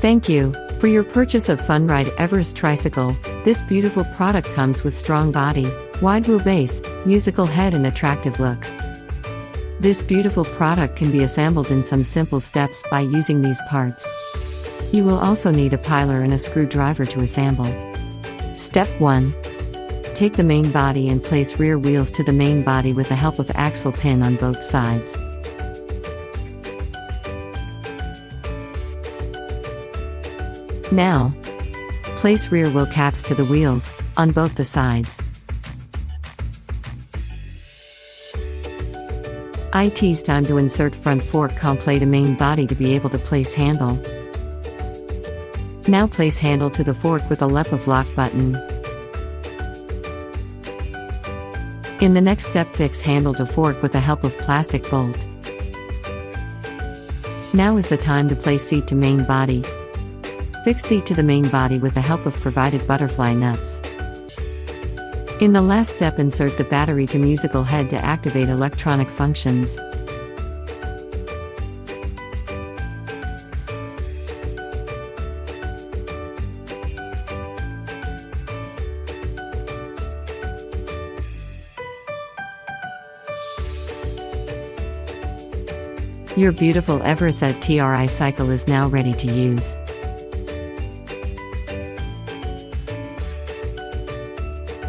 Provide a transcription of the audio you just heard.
Thank you for your purchase of Funride Everest tricycle. This beautiful product comes with strong body, wide wheelbase, musical head and attractive looks. This beautiful product can be assembled in some simple steps by using these parts. You will also need a piler and a screwdriver to assemble. Step 1. Take the main body and place rear wheels to the main body with the help of axle pin on both sides. Now, place rear wheel caps to the wheels, on both the sides. It's time to insert front fork complete a main body to be able to place handle. Now place handle to the fork with a lep of lock button. In the next step, fix handle to fork with the help of plastic bolt. Now is the time to place seat to main body. Fix seat to the main body with the help of provided butterfly nuts. In the last step, insert the battery to musical head to activate electronic functions. Your beautiful Everest TRI cycle is now ready to use.